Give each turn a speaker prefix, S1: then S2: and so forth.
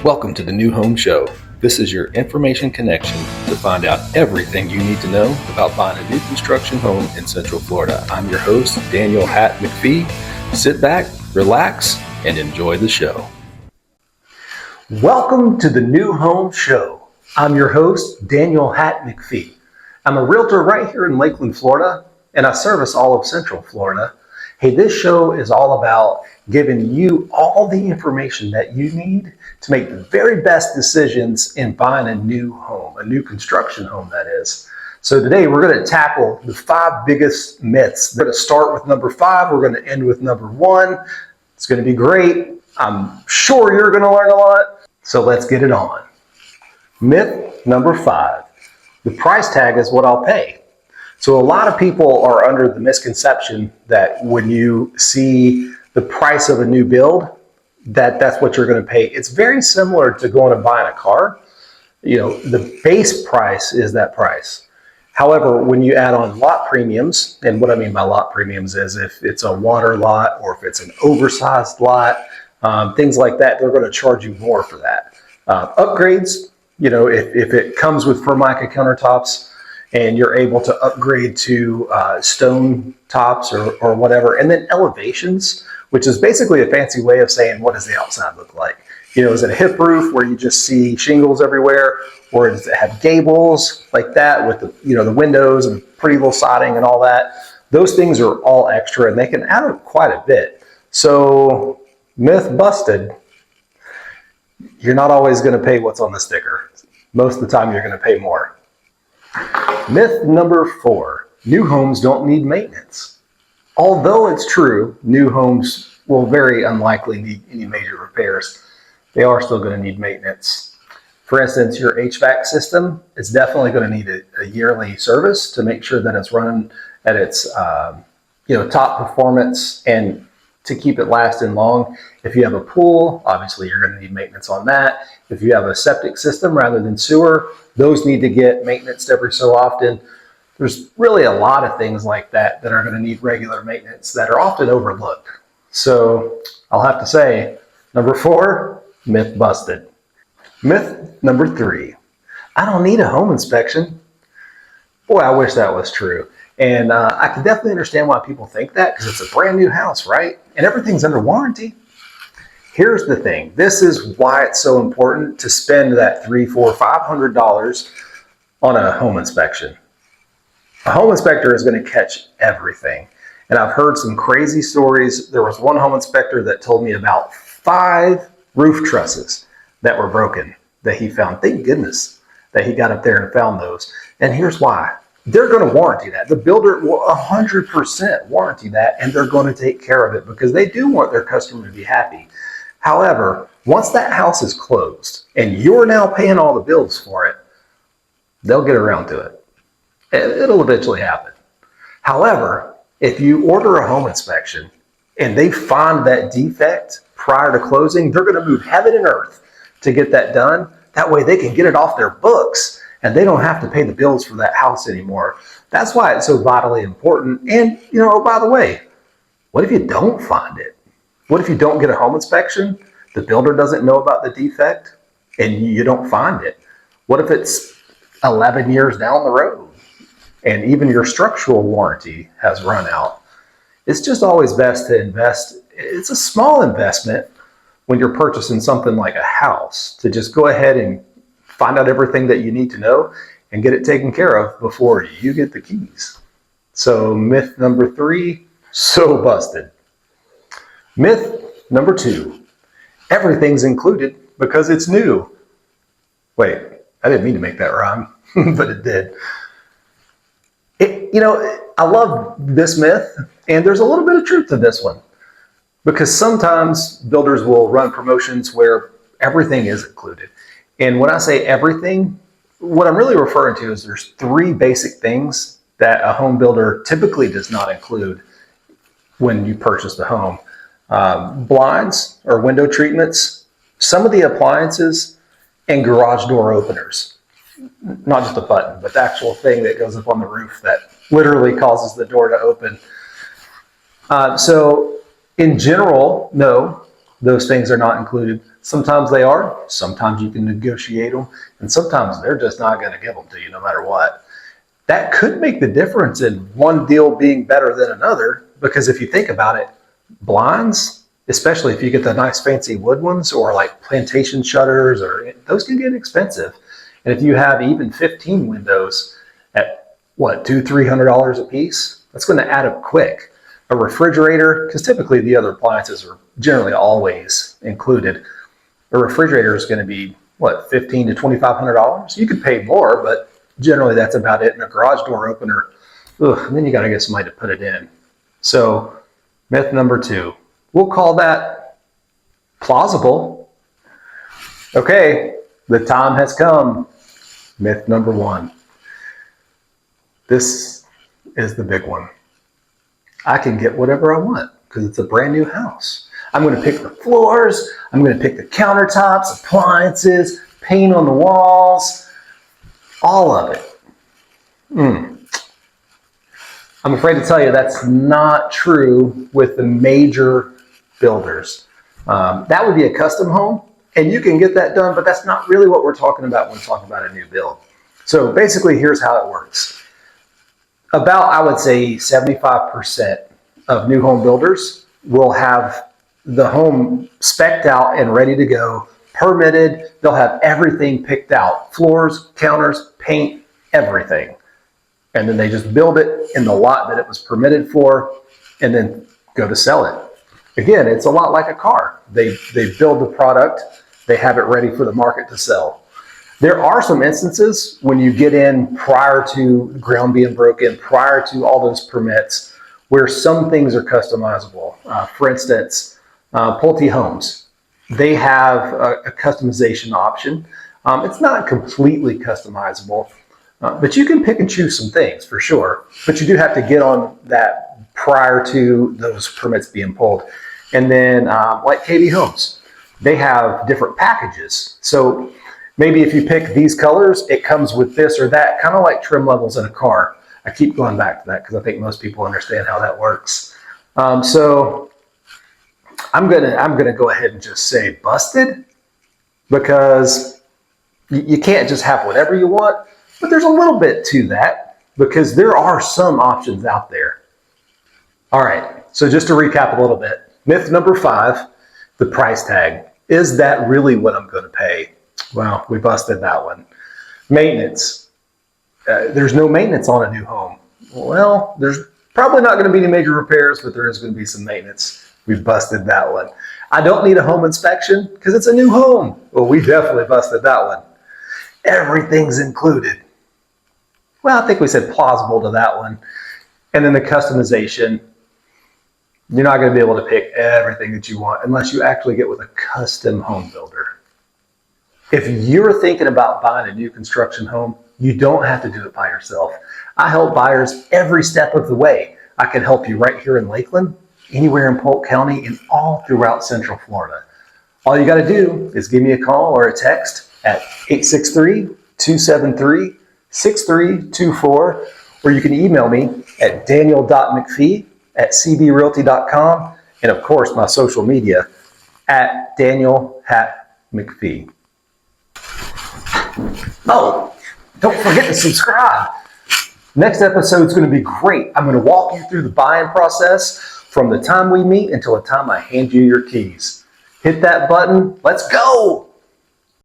S1: Welcome to the New Home Show. This is your information connection to find out everything you need to know about buying a new construction home in Central Florida. I'm your host, Daniel McFee. Sit back, relax, and enjoy the show.
S2: Welcome to the New Home Show. I'm your host, Daniel McFee. I'm a realtor right here in Lakeland, Florida, and I service all of Central Florida. Hey, this show is all about giving you all the information that you need to make the very best decisions in buying a new home, a new construction home, that is. So today we're going to tackle the 5 biggest myths. We're going to start with number 5. We're going to end with number 1. It's going to be great. I'm sure you're going to learn a lot. So let's get it on. Myth number 5. The price tag is what I'll pay. So a lot of people are under the misconception that when you see the price of a new build, that's what you're going to pay. It's very similar to going and buying a car. You know, the base price is that price. However, when you add on lot premiums, and what I mean by lot premiums is if it's a water lot or if it's an oversized lot, things like that, they're going to charge you more for that. Upgrades, you know, if it comes with Formica countertops, and you're able to upgrade to stone tops or whatever. And then elevations, which is basically a fancy way of saying, what does the outside look like? You know, is it a hip roof where you just see shingles everywhere? Or does it have gables like that with the, you know, the windows and pretty little siding and all that? Those things are all extra and they can add up quite a bit. So myth busted, you're not always going to pay what's on the sticker. Most of the time you're going to pay more. Myth number 4, new homes don't need maintenance. Although it's true, new homes will very unlikely need any major repairs. They are still going to need maintenance. For instance, your HVAC system is definitely going to need a yearly service to make sure that it's running at its top performance and to keep it lasting long. If you have a pool, obviously you're going to need maintenance on that. If you have a septic system rather than sewer, those need to get maintenance every so often. There's really a lot of things like that that are going to need regular maintenance that are often overlooked. So I'll have to say, number 4, myth busted. Myth number 3, I don't need a home inspection. Boy, I wish that was true. And I can definitely understand why people think that because it's a brand new house, right? And everything's under warranty. Here's the thing. This is why it's so important to spend that $300, $400, $500 on a home inspection. A home inspector is going to catch everything. And I've heard some crazy stories. There was one home inspector that told me about 5 roof trusses that were broken that he found. Thank goodness that he got up there and found those. And here's why. They're going to warranty that. The builder will 100% warranty that, and they're going to take care of it because they do want their customer to be happy. However, once that house is closed and you're now paying all the bills for it, they'll get around to it. It'll eventually happen. However, if you order a home inspection and they find that defect prior to closing, they're going to move heaven and earth to get that done. That way they can get it off their books and they don't have to pay the bills for that house anymore. That's why it's so vitally important. And, you know, by the way, what if you don't find it? What if you don't get a home inspection? The builder doesn't know about the defect and you don't find it. What if it's 11 years down the road and even your structural warranty has run out? It's just always best to invest. It's a small investment when you're purchasing something like a house to just go ahead and find out everything that you need to know and get it taken care of before you get the keys. So myth number 3, so busted. Myth number 2, everything's included because it's new. Wait, I didn't mean to make that rhyme, but it did. I love this myth, and there's a little bit of truth to this one because sometimes builders will run promotions where everything is included. And when I say everything, what I'm really referring to is there's 3 basic things that a home builder typically does not include when you purchase the home. Blinds or window treatments, some of the appliances, and garage door openers. Not just a button, but the actual thing that goes up on the roof that literally causes the door to open. So in general, no, those things are not included. Sometimes they are, sometimes you can negotiate them, and sometimes they're just not going to give them to you no matter what. That could make the difference in one deal being better than another, because if you think about it, blinds, especially if you get the nice fancy wood ones or like plantation shutters, or those can get expensive. And if you have even 15 windows at what, $200-300 a piece, that's going to add up quick. A refrigerator, because typically the other appliances are generally always included. A refrigerator is going to be what, $1,500 to $2,500. You could pay more, but generally that's about it. And a garage door opener, and then you got to get somebody to put it in. So myth number 2, we'll call that plausible. Okay, the time has come. Myth number 1. This is the big one. I can get whatever I want because it's a brand new house. I'm going to pick the floors. I'm going to pick the countertops, appliances, paint on the walls, all of it. I'm afraid to tell you that's not true with the major builders. That would be a custom home, and you can get that done, but that's not really what we're talking about when we're talking about a new build. So basically, here's how it works. About, I would say, 75% of new home builders will have the home spec'd out and ready to go, permitted. They'll have everything picked out, floors, counters, paint, everything. And then they just build it in the lot that it was permitted for and then go to sell it. Again, it's a lot like a car. They build the product, they have it ready for the market to sell. There are some instances when you get in prior to the ground being broken, prior to all those permits, where some things are customizable. For instance, Pulte Homes, they have a customization option. It's not completely customizable, but you can pick and choose some things for sure. But you do have to get on that prior to those permits being pulled. And then like KB Homes, they have different packages. So maybe if you pick these colors, it comes with this or that, kind of like trim levels in a car. I keep going back to that because I think most people understand how that works. So I'm gonna go ahead and just say busted, because you can't just have whatever you want, but there's a little bit to that because there are some options out there. All right, so just to recap a little bit, myth number 5, the price tag. Is that really what I'm going to pay? Well, we busted that one. Maintenance. There's no maintenance on a new home. Well, there's probably not going to be any major repairs, but there is going to be some maintenance. We busted that one. I don't need a home inspection because it's a new home. Well, we definitely busted that one. Everything's included. Well, I think we said plausible to that one. And then the customization. You're not going to be able to pick everything that you want unless you actually get with a custom home builder. If you're thinking about buying a new construction home, you don't have to do it by yourself. I help buyers every step of the way. I can help you right here in Lakeland, anywhere in Polk County, and all throughout Central Florida. All you got to do is give me a call or a text at 863-273-6324, or you can email me at daniel.mcfee@cbrealty.com, and of course my social media at daniel.mcfee. Oh, don't forget to subscribe. Next episode is going to be great. I'm going to walk you through the buying process from the time we meet until the time I hand you your keys. Hit that button. Let's go.